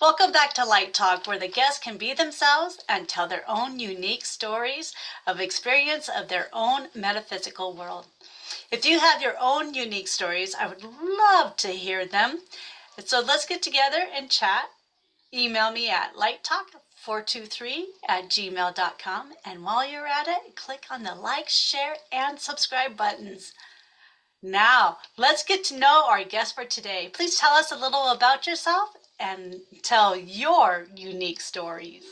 Welcome back to Light Talk, where the guests can be themselves and tell their own unique stories of experience of their own metaphysical world. If you have your own unique stories, I would love to hear them. So let's get together and chat. Email me at lighttalk423@gmail.com. And while you're at it, click on the like, share, and subscribe buttons. Now, let's get to know our guest for today. Please tell us a little about yourself and tell your unique stories.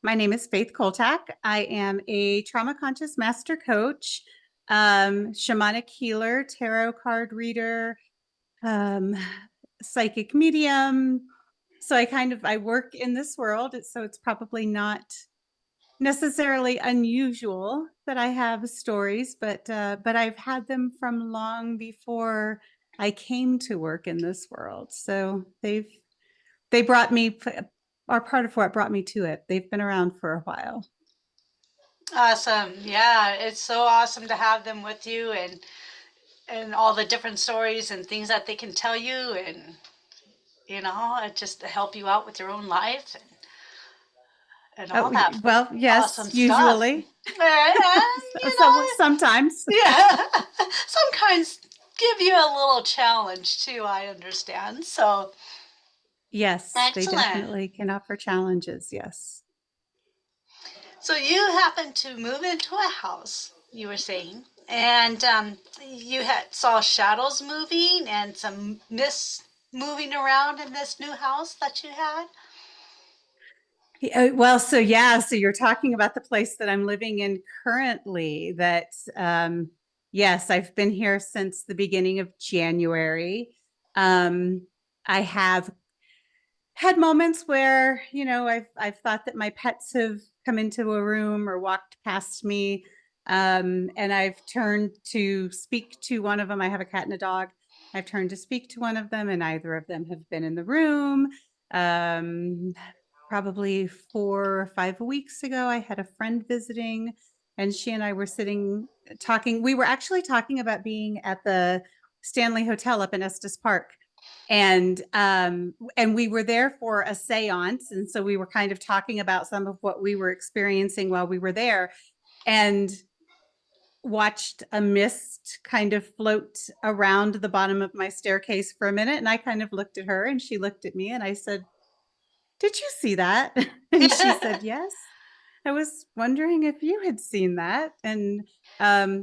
My name is Faith Koltak. I am a trauma conscious master coach, shamanic healer, tarot card reader, um, psychic medium. So I work in this world. So it's probably not necessarily unusual that I have stories, but I've had them from long before I came to work in this world. So they brought me, are part of what brought me to it. They've been around for a while. Awesome. Yeah, it's so awesome to have them with you and all the different stories and things that they can tell you and just to help you out with your own life and all Oh, that well, yes, awesome stuff. usually. And, Sometimes. yeah, some kinds give you a little challenge too, I understand. So, Yes, they excellent. definitely can offer challenges. Yes. So you happened to move into a house, you were saying, and you had saw shadows moving and some mist moving around in this new house that you had. Well, so yeah, so you're talking about the place that I'm living in currently. Yes, I've been here since the beginning of January. I have had moments where, I've thought that my pets have come into a room or walked past me. And I've turned to speak to one of them. I have a cat and a dog. I've turned to speak to one of them, and neither of them have been in the room. Um, Probably 4 or 5 weeks ago, I had a friend visiting, and she and I were sitting talking. We were actually talking about being at the Stanley Hotel up in Estes Park, and we were there for a seance, and so we were kind of talking about some of what we were experiencing while we were there, and watched a mist kind of float around the bottom of my staircase for a minute. And I kind of looked at her, and she looked at me, and I said, "Did you see that?" And she said, "Yes. I was wondering if you had seen that." And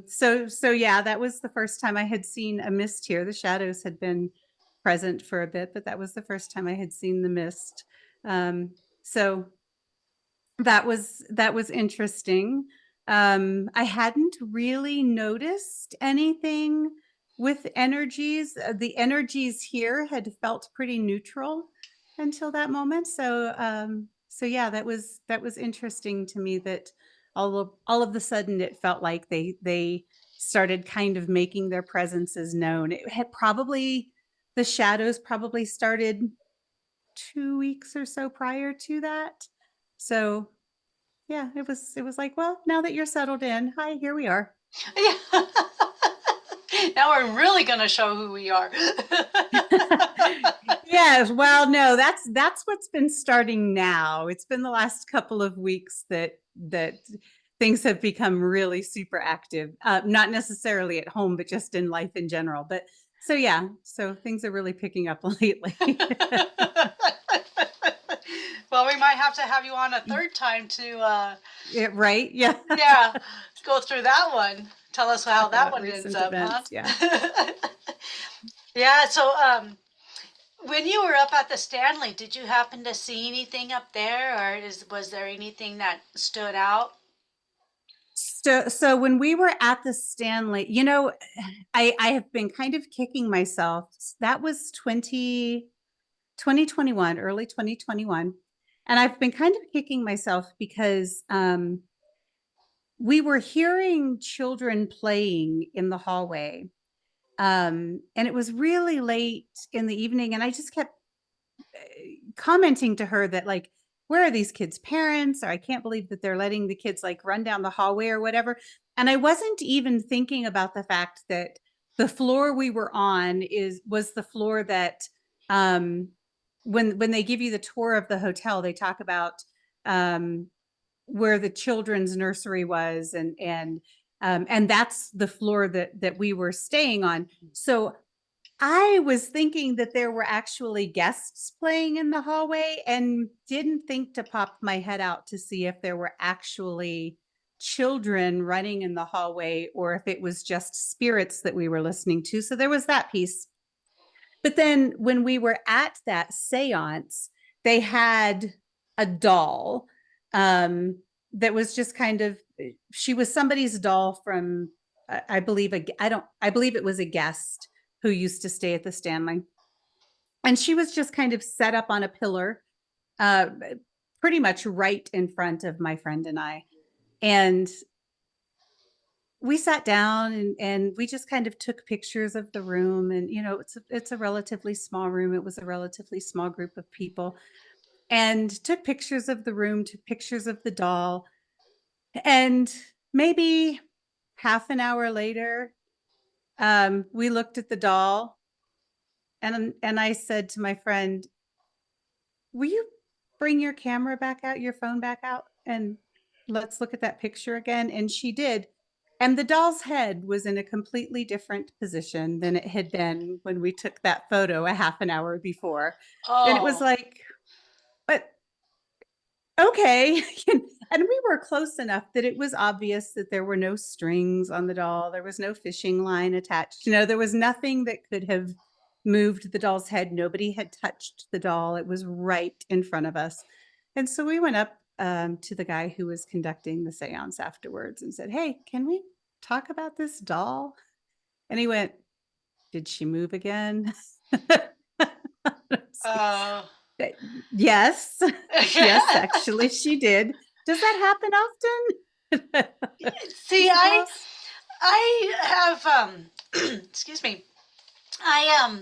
so yeah, that was the first time I had seen a mist here. The shadows had been present for a bit, but that was the first time I had seen the mist. So that was interesting. I hadn't really noticed anything with energies. The energies here had felt pretty neutral until that moment. So yeah, that was interesting to me, that all of the sudden it felt like they started kind of making their presences known. It had probably The shadows probably started 2 weeks or so prior to that. So yeah, it was like, well, now that you're settled in, hi, here we are. Yeah. Now we're really going to show who we are. Yes, well, no, that's what's been starting now. It's been the last couple of weeks that things have become really super active. Not necessarily at home, but just in life in general. But so yeah, so things are really picking up lately. Well, we might have to have you on a third time to, Yeah, right? Yeah. yeah, go through that one. Tell us how Talk that about one ends recent up, huh? events. Yeah. Yeah, so when you were up at the Stanley, did you happen to see anything up there, or was there anything that stood out? So when we were at the Stanley, I have been kind of kicking myself. That was 2021, early 2021. And I've been kind of kicking myself because we were hearing children playing in the hallway. And it was really late in the evening. And I just kept commenting to her that, like, where are these kids' parents? Or I can't believe that they're letting the kids like run down the hallway or whatever. And I wasn't even thinking about the fact that the floor we were on was the floor that um when they give you the tour of the hotel, they talk about um, where the children's nursery was, and that's the floor that we were staying on. So I was thinking that there were actually guests playing in the hallway and didn't think to pop my head out to see if there were actually children running in the hallway or if it was just spirits that we were listening to. So there was that piece. But then when we were at that seance, they had a doll that was just kind of, she was somebody's doll from, I believe, I believe it was a guest who used to stay at the Stanley. And she was just kind of set up on a pillar, uh, pretty much right in front of my friend and I. And we sat down and we just kind of took pictures of the room. And, you know, it's a relatively small room. It was a relatively small group of people, and took pictures of the room, took pictures of the doll. And maybe half an hour later, we looked at the doll, and I said to my friend, will you bring your camera back out, your phone back out, and let's look at that picture again? And she did. And the doll's head was in a completely different position than it had been when we took that photo a half an hour before. And it was Oh, like, but okay. And we were close enough that it was obvious that there were no strings on the doll. There was no fishing line attached. You know, there was nothing that could have moved the doll's head. Nobody had touched the doll. It was right in front of us. And so we went up to the guy who was conducting the seance afterwards and said, hey, can we talk about this doll? And he went, did she move again? uh, Yes, yes, actually, she did. Does that happen often? He see, said, well, I have excuse me. I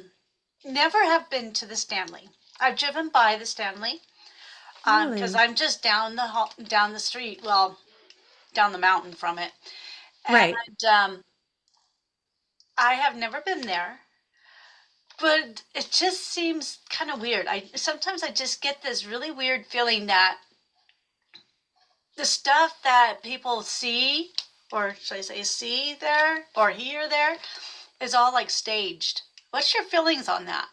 never have been to the Stanley. I've driven by the Stanley because really? I'm just down the street, well, down the mountain from it, Right. and I have never been there. But it just seems kind of weird. I sometimes I just get this really weird feeling that the stuff that people see, or should I say see there or hear there, is all like staged. What's your feelings on that?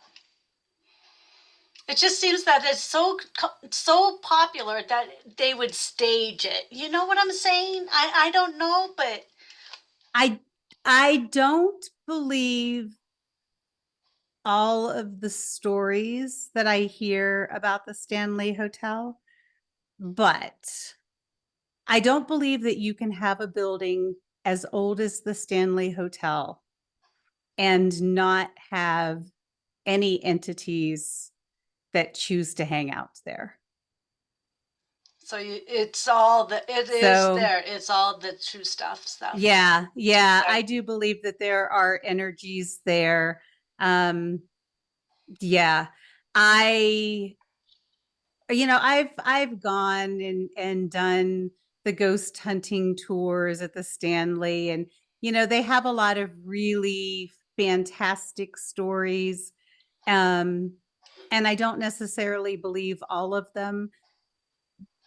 It just seems that it's so popular that they would stage it. You know what I'm saying? I don't know, but I I don't believe all of the stories that I hear about the Stanley Hotel, but I don't believe that you can have a building as old as the Stanley Hotel and not have any entities that choose to hang out there. it's all it is So, there. It's all the true stuff. yeah, Okay. I do believe that there are energies there. Um, yeah, I, I've gone and done the ghost hunting tours at the Stanley, and they have a lot of really fantastic stories. Um, and I don't necessarily believe all of them,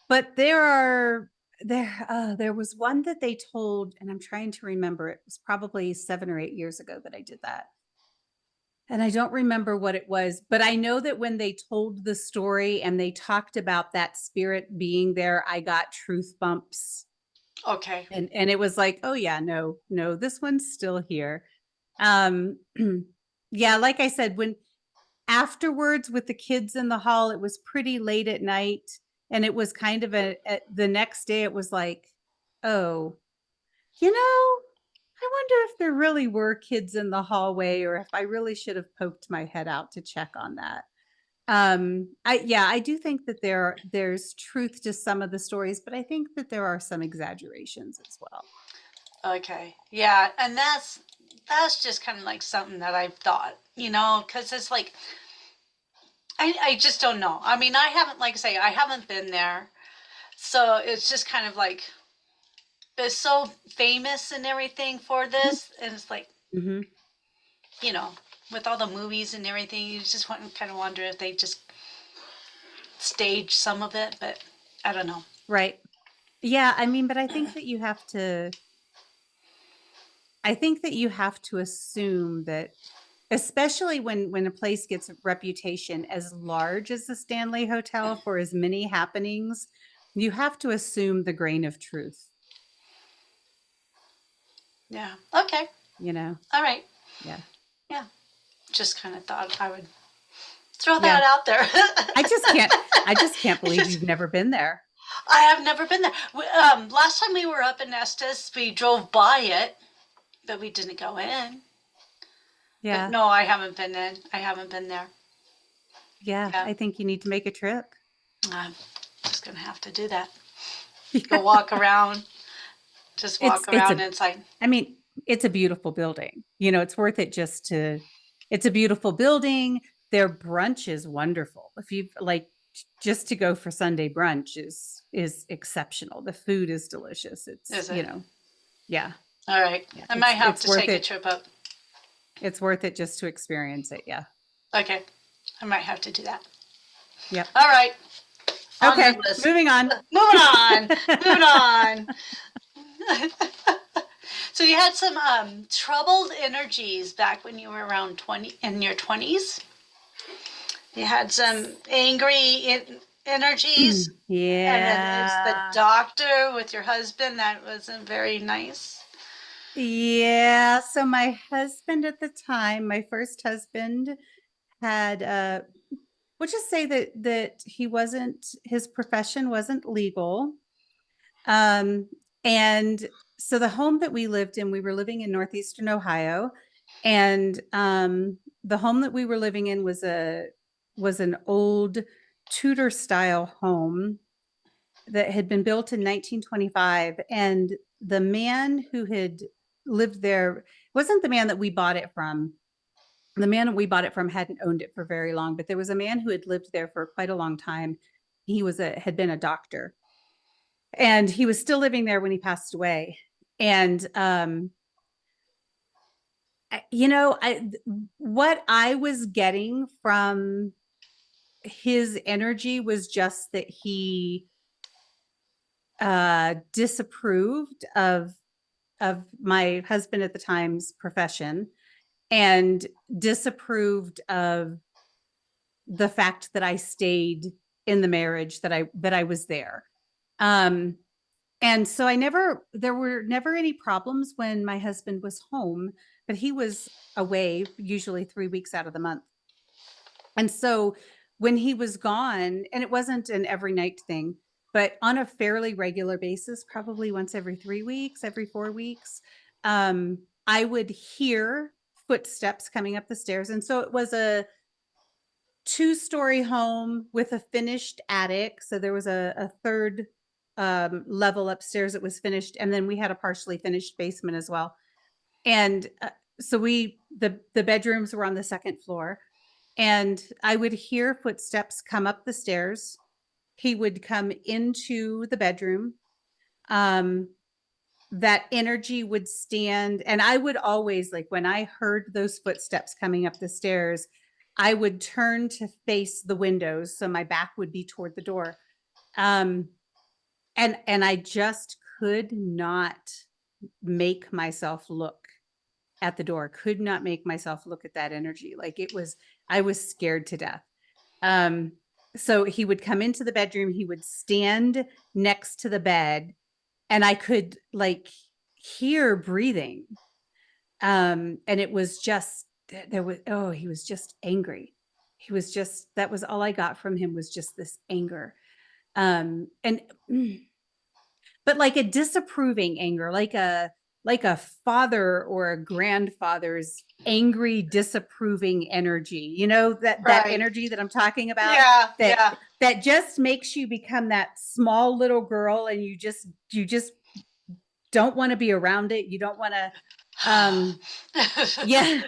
but there was one that they told, and I'm trying to remember. It was probably 7 or 8 years ago that I did that. And I don't remember what it was, but I know that when they told the story and they talked about that spirit being there, I got truth bumps. Okay. And it was like, oh yeah, no, this one's still here. Um yeah, like I said, when afterwards with the kids in the hall, it was pretty late at night, and it was kind of the next day it was like, oh, I wonder if there really were kids in the hallway or if I really should have poked my head out to check on that. I do think that there's truth to some of the stories, but I think that there are some exaggerations as well. Okay. Yeah, and that's just kind of like something that I've thought, because it's like I just don't know. I mean, I haven't, like I say, I haven't been there, so it's just kind of like it's so famous and everything for this, and it's like Hmm. you know, with all the movies and everything, you just want kind of wonder if they just stage some of it, but I don't know. Right. Yeah, I mean, but I think that you have to assume that, especially when a place gets a reputation as large as the Stanley Hotel for as many happenings, you have to assume the grain of truth, Yeah. Okay. you know? All right. Yeah. Yeah. Just kind of thought I would throw Yeah. that out there. I just can't believe you've never been there. I have never been there. Last time we were up in Estes, we drove by it, but we didn't go in. But Yeah. no, I haven't been in. I haven't been there. Yeah. Yeah. I think you need to make a trip. I'm just gonna have to do that. Go Yeah. walk around. Just walk It's around inside. I mean, it's a beautiful building. You know, it's worth it it's a beautiful building. Their brunch is wonderful. If you like, just to go for Sunday brunch is exceptional. The food is delicious. Is It's, it? yeah. All right. Yeah. I might have It's to worth take a it. trip up. It's worth it just to experience it. Yeah. Okay. I might have to do that. Yep. All right. On Okay. the list. Moving on. Moving on. Moving on. So you had some troubled energies back when you were around 20, in your 20s. You had some angry energies. And then it's the Yeah. doctor with your husband that wasn't very nice. Yeah. So my husband at the time, my first husband, had we'll just say that his profession wasn't legal. And so the home that we lived in, we were living in northeastern Ohio, and the home that we were living in was an old Tudor style home that had been built in 1925. And the man who had lived there wasn't the man that we bought it from. The man that we bought it from hadn't owned it for very long, but there was a man who had lived there for quite a long time. He had been a doctor, and he was still living there when he passed away. And what I was getting from his energy was just that he disapproved of my husband at the time's profession, and disapproved of the fact that I stayed in the marriage, that I was there. And so there were never any problems when my husband was home, but he was away usually 3 weeks out of the month. And so when he was gone, and it wasn't an every night thing, but on a fairly regular basis, probably once every 3 weeks, every 4 weeks, I would hear footsteps coming up the stairs. And so it was a 2-story home with a finished attic. So there was a third level upstairs that was finished, and then we had a partially finished basement as well. And so the bedrooms were on the second floor, and I would hear footsteps come up the stairs. He would come into the bedroom. That energy would stand, and I would always, like, when I heard those footsteps coming up the stairs, I would turn to face the windows, so my back would be toward the door. And I just could not make myself look at the door, could not make myself look at that energy. Like, I was scared to death. So he would come into the bedroom, he would stand next to the bed, and I could, like, hear breathing. And it was just, he was just angry. That was all I got from him, was just this anger. And but like a disapproving anger, like a father or a grandfather's angry, disapproving energy. You know, that Right. energy that I'm talking about, Yeah. Yeah. that just makes you become that small little girl, and you just don't want to be around it. You don't want to. Yeah.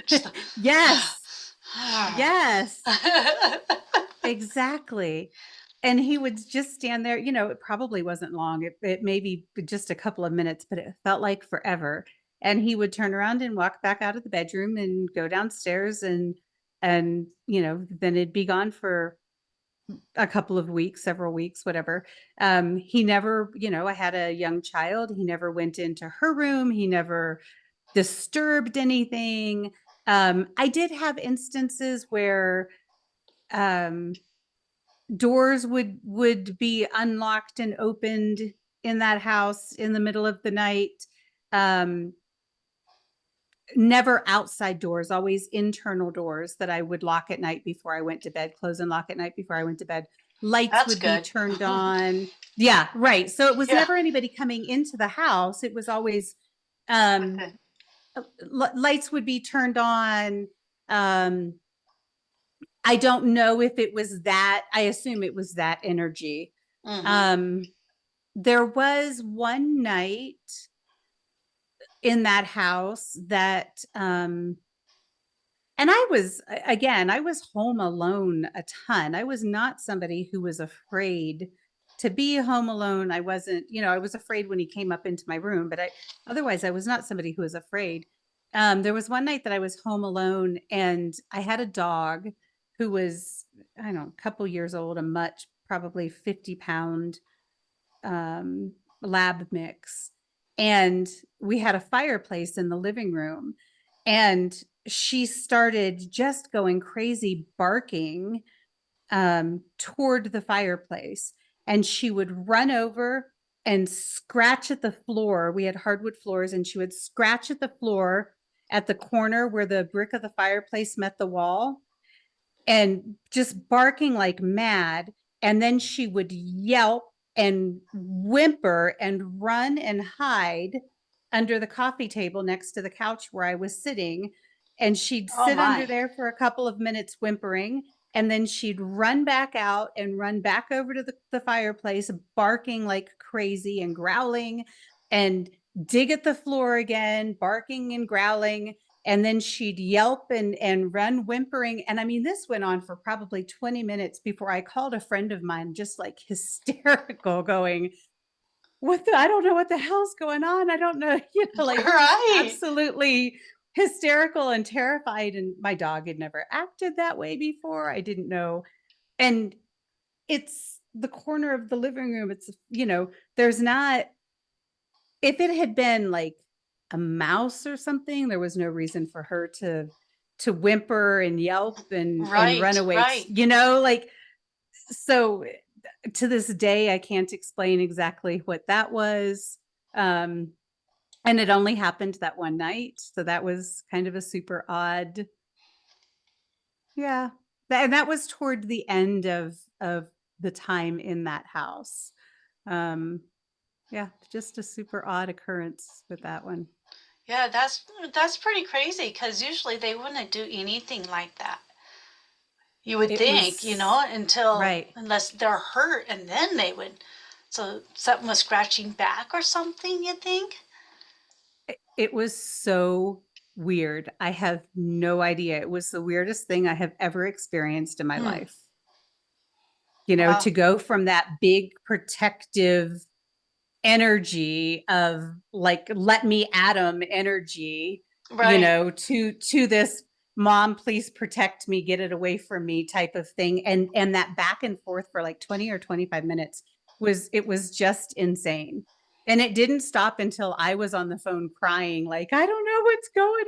Yes. Yes. Exactly. And he would just stand there. It probably wasn't long. It maybe just a couple of minutes, but it felt like forever. And he would turn around and walk back out of the bedroom and go downstairs, and then it'd be gone for a couple of weeks, several weeks, whatever. He never, I had a young child. He never went into her room. He never disturbed anything. I did have instances where um, doors would be unlocked and opened in that house in the middle of the night. Um, Never outside doors, always internal doors that I would lock at night before I went to bed, close and lock at night before I went to bed. Lights That's would be good. turned on. Yeah, right. So it was Yeah. never anybody coming into the house. It was always um Okay. lights would be turned on. Um I don't know if it was that. I assume it was that energy. Mm-hmm. Um there was one night in that house that and I was home alone a ton. I was not somebody who was afraid to be home alone. I wasn't, I was afraid when he came up into my room, but otherwise I was not somebody who was afraid. There was one night that I was home alone and I had a dog who was, I don't know, a couple years old, a much, probably 50-pound um, lab mix. And we had a fireplace in the living room. And she started just going crazy, barking toward the fireplace. And she would run over and scratch at the floor. We had hardwood floors, and she would scratch at the floor at the corner where the brick of the fireplace met the wall and just barking like mad. And then she would yelp and whimper and run and hide under the coffee table next to the couch where I was sitting. And she'd Oh sit under my. there for a couple of minutes whimpering. And then she'd run back out and run back over to the fireplace, barking like crazy and growling, and dig at the floor again, barking and growling. And then she'd yelp and run whimpering. And I mean, this went on for probably 20 minutes before I called a friend of mine, just like hysterical, going, I don't know what the hell's going on. I don't know, like just Right. absolutely hysterical and terrified. And my dog had never acted that way before. I didn't know. And it's the corner of the living room. It's, there's not, if it had been like a mouse or something, there was no reason for her to whimper and yelp and run Right. away. Right. Like, so to this day, I can't explain exactly what that was. Um, and it only happened that one night. So that was kind of a super odd. Yeah. And that was toward the end of the time in that house. Um, yeah, just a super odd occurrence with that one. Yeah, that's pretty crazy because usually they wouldn't do anything like that. You would It think, was until right. unless they're hurt and then they would. So something was scratching back or something, you think? It was so weird. I have no idea. It was the weirdest thing I have ever experienced in my Hmm. life. Wow. To go from that big protective energy of like let me Adam energy, Right. to this mom, please protect me, get it away from me type of thing. And that back and forth for like 20 or 25 minutes was just insane. And it didn't stop until I was on the phone crying, like, I don't know what's going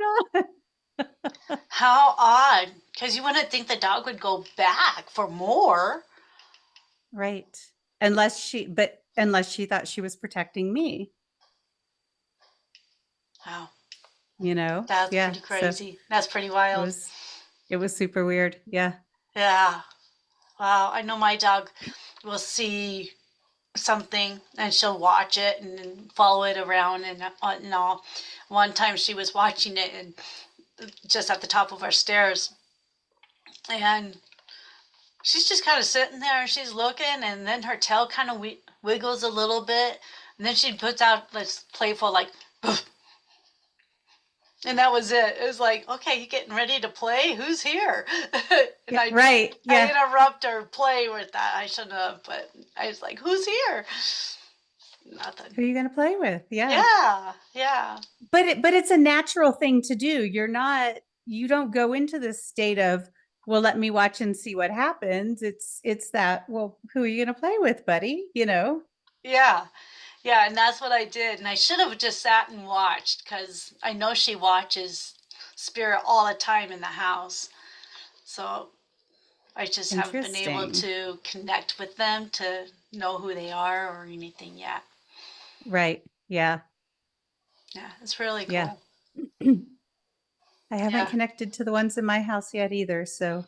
on. How odd. Because you wouldn't think the dog would go back for more. Right. Unless she thought she was protecting me, Wow. That's Yeah. pretty So crazy. That's pretty it wild. was it was super weird. Yeah. Yeah. Wow. I know my dog will see something and she'll watch it and follow it around and all. One time she was watching it and just at the top of our stairs, and she's just kind of sitting there and she's looking, and then her tail kind of wiggles a little bit, and then she puts out this playful like, and that was it. It was like, okay, you getting ready to play? Who's here? And Yeah. I Right. I Yeah. interrupt her play with that. I shouldn't have, but I was like, who's here? Nothing. Who are you going to play with? Yeah. Yeah, yeah. But it's a natural thing to do. You don't go into this state of, will let me watch and see what happens. It's that, well, who are you going to play with, buddy? You know? Yeah. Yeah, and that's what I did. And I should have just sat and watched because I know she watches Spirit all the time in the house. So I just haven't been able Interesting. to connect with them to know who they are or anything yet. Right. Yeah. Yeah, it's really Yeah. cool. I haven't Yeah. connected to the ones in my house yet either, so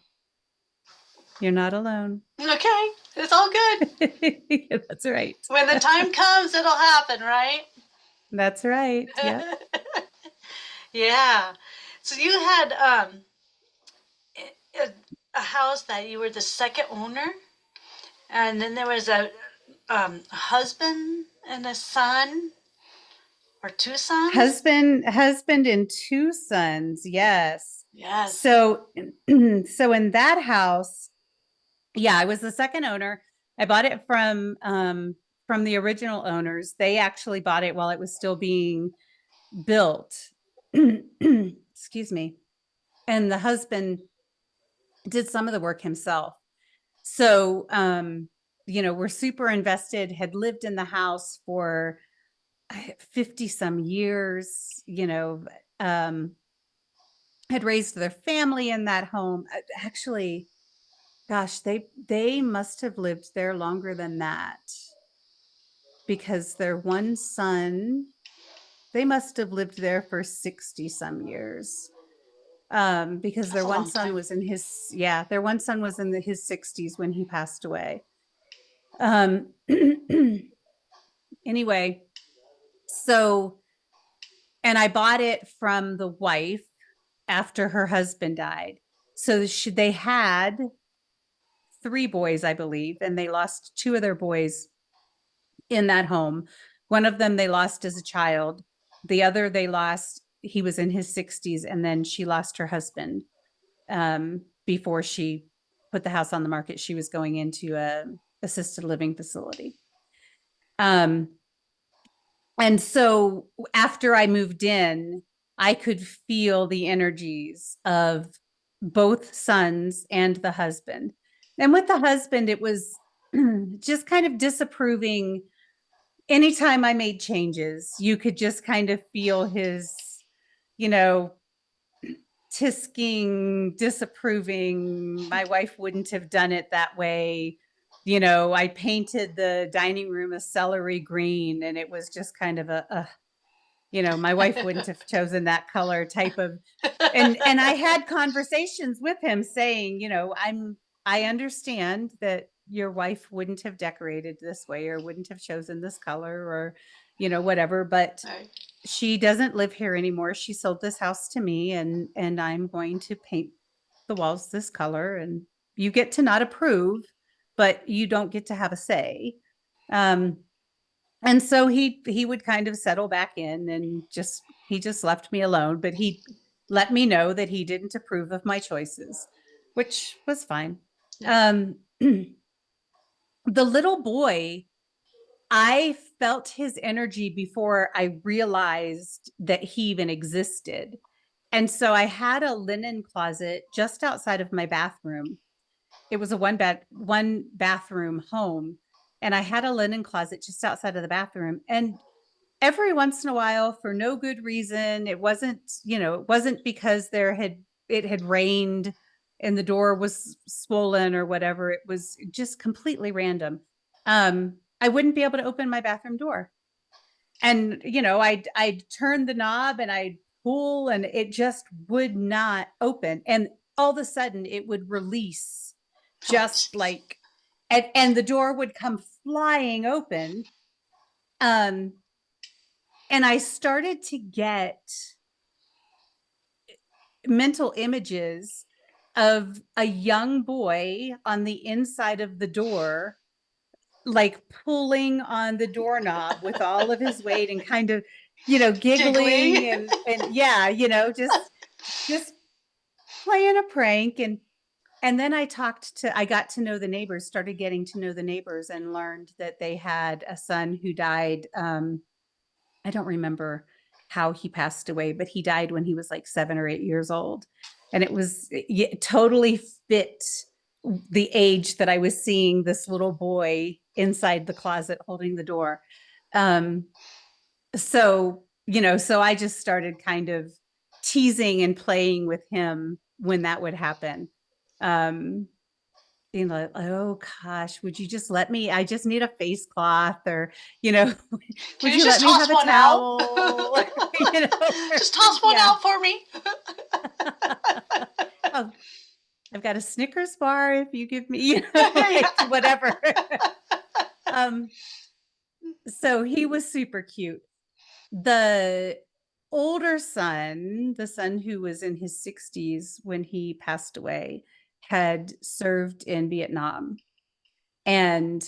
you're not alone. Okay, it's all good. That's right. When the time comes, it'll happen, right? That's right. Yep. Yeah. So you had a, a house that you were the second owner, and then there was a husband and a son, or two sons. Husband and two sons. Yes. Yes. So so in that house, yeah, I was the second owner. I bought it from the original owners. They actually bought it while it was still being built. Excuse me. And the husband did some of the work himself. So we're super invested, had lived in the house for 50 some years, had raised their family in that home. Actually, gosh, they must have lived there longer than that because their one son, they must have lived there for 60 some years. Because That's their a one long son time. was in their one son was in his 60s when he passed away. Um, anyway, so, and I bought it from the wife after her husband died. So they had three boys, I believe, and they lost two of their boys in that home. One of them they lost as a child. The other they lost, he was in his 60s, and then she lost her husband before she put the house on the market. She was going into a assisted living facility. Um, and so after I moved in, I could feel the energies of both sons and the husband. And with the husband, it was just kind of disapproving. Anytime I made changes, you could just kind of feel his, you know, tisking, disapproving. My wife wouldn't have done it that way. I painted the dining room a celery green, and it was just kind of my wife wouldn't have chosen that color type of. And I had conversations with him saying, I understand that your wife wouldn't have decorated this way or wouldn't have chosen this color or whatever, but Right. she doesn't live here anymore. She sold this house to me, and I'm going to paint the walls this color, and you get to not approve, but you don't get to have a say. Um, and so he would kind of settle back in and he just left me alone, but he let me know that he didn't approve of my choices, which was fine. Yeah. The little boy, I felt his energy before I realized that he even existed. And so I had a linen closet just outside of my bathroom. It was a one bathroom home, and I had a linen closet just outside of the bathroom. And every once in a while, for no good reason, it wasn't because it had rained and the door was swollen or whatever. It was just completely random. I wouldn't be able to open my bathroom door. And I'd turn the knob and I'd pull, and it just would not open. And all of a sudden it would release, Oh, just jeez. like, and the door would come flying open. Um, and I started to get mental images of a young boy on the inside of the door, like pulling on the doorknob with all of his weight and kind of, Giggling. giggling and yeah, just playing a prank. And then I got to know the neighbors, started getting to know the neighbors, and learned that they had a son who died. I don't remember how he passed away, but he died when he was like 7 or 8 years old. And it was totally fit the age that I was seeing this little boy inside the closet holding the door. Um, so, so I just started kind of teasing and playing with him when that would happen. Um, being like, oh gosh, would you just let me? I just need a face cloth, or, Can would you you just let me toss have a one out? towel? Just toss one Yeah. out for me. Oh, I've got a Snickers bar if you give me, like Yeah. whatever. um, so he was super cute. The older son, the son who was in his 60s when he passed away, had served in Vietnam. And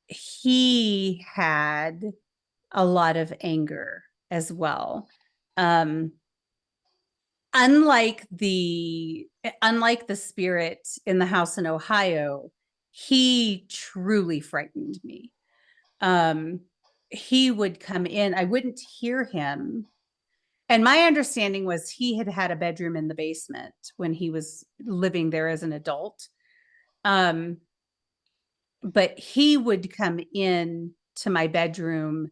he had a lot of anger as well. Um, unlike the unlike the spirit in the house in Ohio, he truly frightened me. Um, he would come in, I wouldn't hear him. And my understanding was he had had a bedroom in the basement when he was living there as an adult. Um, but he would come in to my bedroom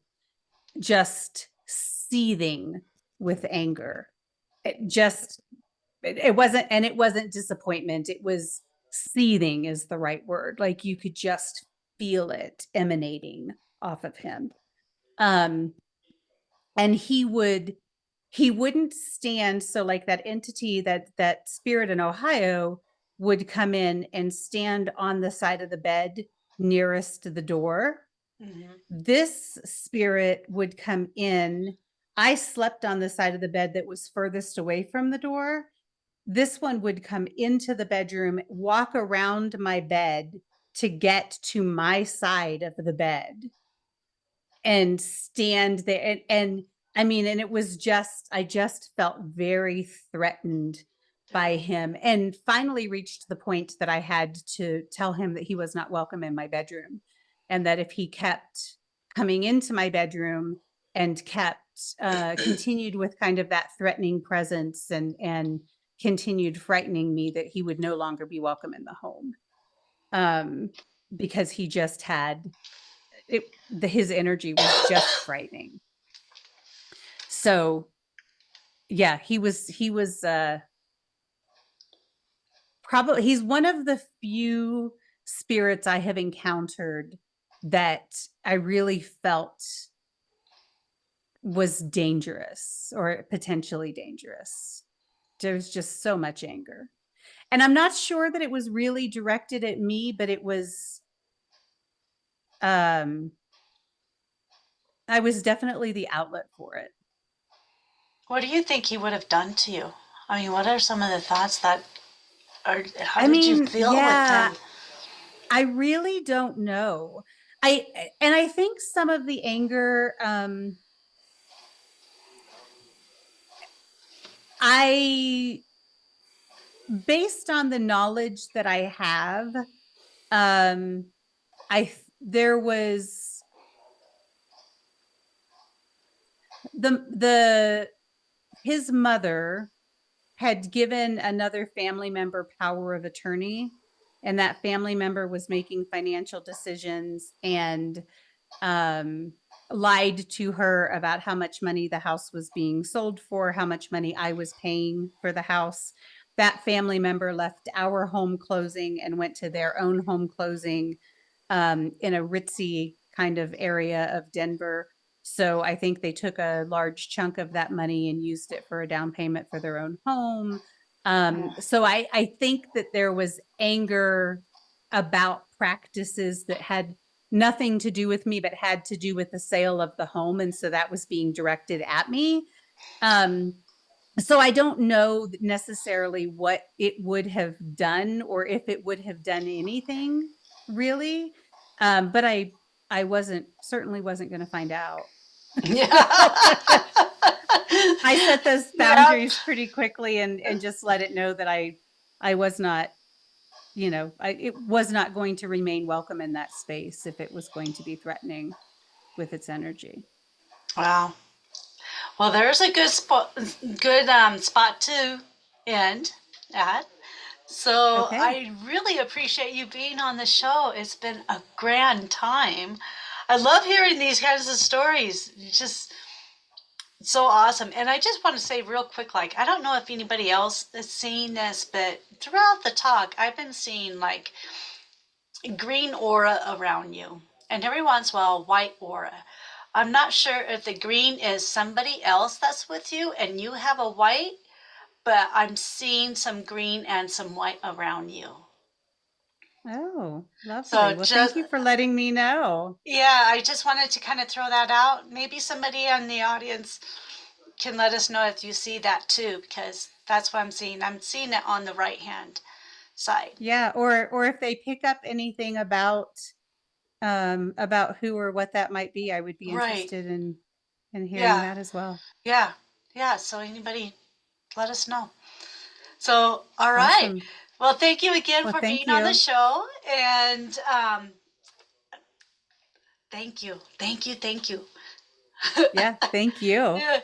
just seething with anger. It wasn't disappointment. It was seething is the right word. Like you could just feel it emanating off of him. Um, and he wouldn't stand. So like that entity, that spirit in Ohio would come in and stand on the side of the bed nearest to the door. Mhm. This spirit would come in. I slept on the side of the bed that was furthest away from the door. This one would come into the bedroom, walk around my bed to get to my side of the bed and stand there. And I mean, and it was just, I just felt very threatened by him, and finally reached the point that I had to tell him that he was not welcome in my bedroom, and that if he kept coming into my bedroom and kept continued with kind of that threatening presence and continued frightening me, that he would no longer be welcome in the home. um because he just had his energy was just frightening. So yeah, he was probably, he's one of the few spirits I have encountered that I really felt was dangerous or potentially dangerous. There was just so much anger. And I'm not sure that it was really directed at me, but it was, um, I was definitely the outlet for it. What do you think he would have done to you? I mean, what are some of the thoughts that are, how I did you mean, feel with yeah, him? I really don't know. I and I think some of the anger, I based on the knowledge that I have, um, there was the his mother had given another family member power of attorney, and that family member was making financial decisions and um, lied to her about how much money the house was being sold for, how much money I was paying for the house. That family member left our home closing and went to their own home closing in a ritzy kind of area of Denver. So I think they took a large chunk of that money and used it for a down payment for their own home. So I think that there was anger about practices that had nothing to do with me, but had to do with the sale of the home. And so that was being directed at me. Um, so I don't know necessarily what it would have done or if it would have done anything really. But I certainly wasn't going to find out. So Yeah. I set those Yep. boundaries pretty quickly and just let it know that I was not, it was not going to remain welcome in that space if it was going to be threatening with its energy. Wow. Well, there's a good spot to end. at. So Okay. I really appreciate you being on the show. It's been a grand time. I love hearing these kinds of stories. It's just so awesome. And I just want to say real quick, like, I don't know if anybody else is seeing this, but throughout the talk, I've been seeing like green aura around you. And every once in a while, white aura. I'm not sure if the green is somebody else that's with you and you have a white, but I'm seeing some green and some white around you. Oh, So lovely. Well, thank just, you for letting me know. yeah, I just wanted to kind of throw that out. Maybe somebody in the audience can let us know if you see that too, because that's what I'm seeing. I'm seeing it on the right hand side. Yeah, or if they pick up anything about who or what that might be, I would be Right. interested in hearing Yeah. that as well. Yeah. Yeah. So anybody, let us know. So, all right. Awesome. Well, thank you again Well, for thank being on the you. show. And thank you. Thank you. Thank you. Yeah, thank you. Yeah.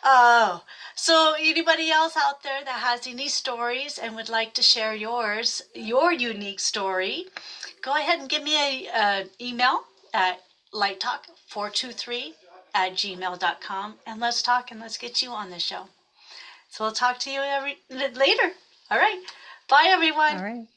Oh, so anybody else out there that has any stories and would like to share yours, your unique story, go ahead and give me a email at lighttalk423 at gmail.com and let's talk and let's get you on the show. So we'll talk to you later. All right. Bye, All everyone. right.